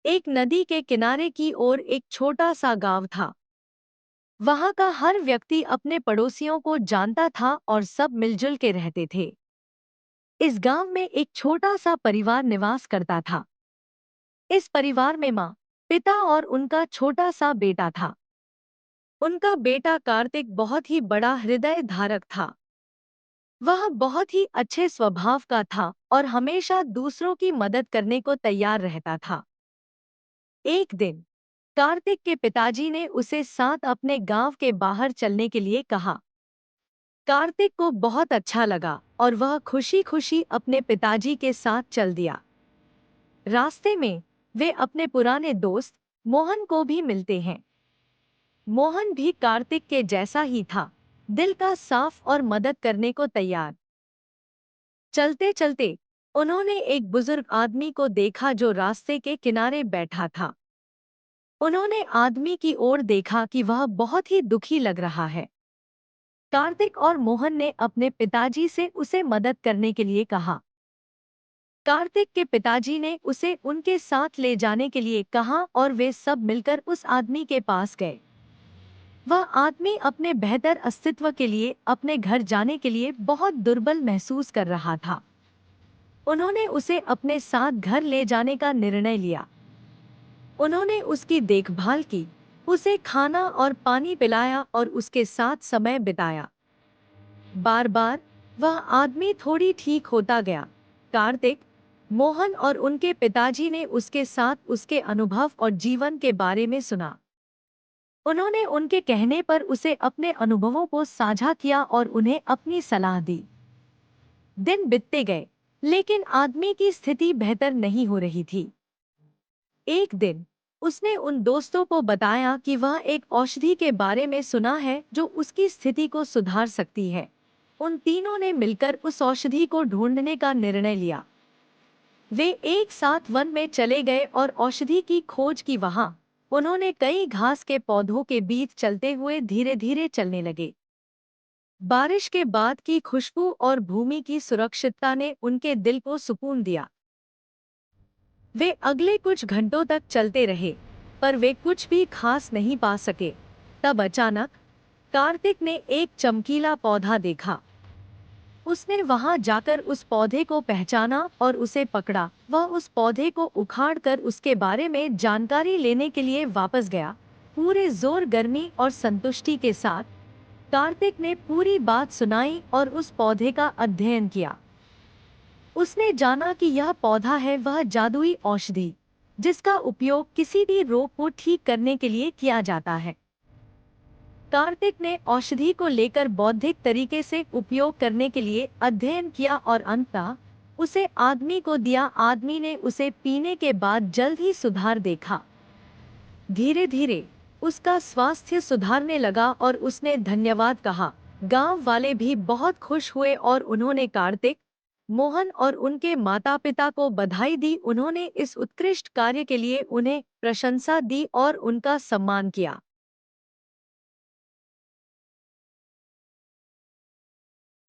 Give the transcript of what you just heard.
एक नदी के किनारे की ओर एक छोटा सा गांव था। वहां का हर व्यक्ति अपने पड़ोसियों को जानता था और सब मिलजुल के रहते थे। इस गांव में एक छोटा सा परिवार निवास करता था। इस परिवार में माँ, पिता और उनका छोटा सा बेटा था। उनका बेटा कार्तिक बहुत ही बड़ा हृदय धारक था। वह बहुत ही अच्छे स्वभाव का था और हमेशा दूसरों की मदद करने को तैयार रहता था। एक दिन कार्तिक के पिताजी ने उसे साथ अपने गांव के बाहर चलने के लिए कहा। कार्तिक को बहुत अच्छा लगा और वह खुशी खुशी अपने पिताजी के साथ चल दिया। रास्ते में वे अपने पुराने दोस्त मोहन को भी मिलते हैं। मोहन भी कार्तिक के जैसा ही था, दिल का साफ और मदद करने को तैयार। चलते चलते उन्होंने एक बुजुर्ग आदमी को देखा जो रास्ते के किनारे बैठा था। उन्होंने आदमी की ओर देखा कि वह बहुत ही दुखी लग रहा है। कार्तिक और मोहन ने अपने पिताजी से उसे मदद करने के लिए कहा। कार्तिक के पिताजी ने उसे उनके साथ ले जाने के लिए कहा और वे सब मिलकर उस आदमी के पास गए। वह आदमी अपने बेहतर अस्तित्व के लिए अपने घर जाने के लिए बहुत दुर्बल महसूस कर रहा था। उन्होंने उसे अपने साथ घर ले जाने का निर्णय लिया। उन्होंने उसकी देखभाल की, उसे खाना और पानी पिलाया और उसके साथ समय बिताया। बार बार वह आदमी थोड़ी ठीक होता गया। कार्तिक, मोहन और उनके पिताजी ने उसके साथ उसके अनुभव और जीवन के बारे में सुना। उन्होंने उनके कहने पर उसे अपने अनुभवों को साझा किया और उन्हें अपनी सलाह दी। दिन बीतते गए, लेकिन आदमी की स्थिति बेहतर नहीं हो रही थी। एक दिन उसने उन दोस्तों को बताया कि वह एक औषधि के बारे में सुना है जो उसकी स्थिति को सुधार सकती है। उन तीनों ने मिलकर उस औषधि को ढूंढने का निर्णय लिया। वे एक साथ वन में चले गए और औषधि की खोज की। वहां उन्होंने कई घास के पौधों के बीच चलते हुए धीरे धीरे चलने लगे। बारिश के बाद की खुशबू और भूमि की सुरक्षितता ने उनके दिल को सुकून दिया। वे अगले कुछ घंटों तक चलते रहे, पर वे कुछ भी खास नहीं पा सके। तब अचानक कार्तिक ने एक चमकीला पौधा देखा। उसने वहां जाकर उस पौधे को पहचाना और उसे पकड़ा। वह उस पौधे को उखाड़कर उसके बारे में जानकारी लेने के लिए वापस गया, पूरे जोर, गर्मी और संतुष्टि के साथ। कार्तिक ने पूरी बात सुनाई और उस पौधे का अध्ययन किया। उसने जाना कि यह पौधा है वह जादुई औषधि जिसका उपयोग किसी भी रोग को ठीक करने के लिए किया जाता है। कार्तिक ने औषधि को लेकर बौद्धिक तरीके से उपयोग करने के लिए अध्ययन किया और अंततः उसे आदमी को दिया। आदमी ने उसे पीने के बाद जल्द ही सुधार देखा। धीरे धीरे उसका स्वास्थ्य सुधारने लगा और उसने धन्यवाद कहा। गांव वाले भी बहुत खुश हुए और उन्होंने कार्तिक, मोहन और उनके माता पिता को बधाई दी। उन्होंने इस उत्कृष्ट कार्य के लिए उन्हें प्रशंसा दी और उनका सम्मान किया।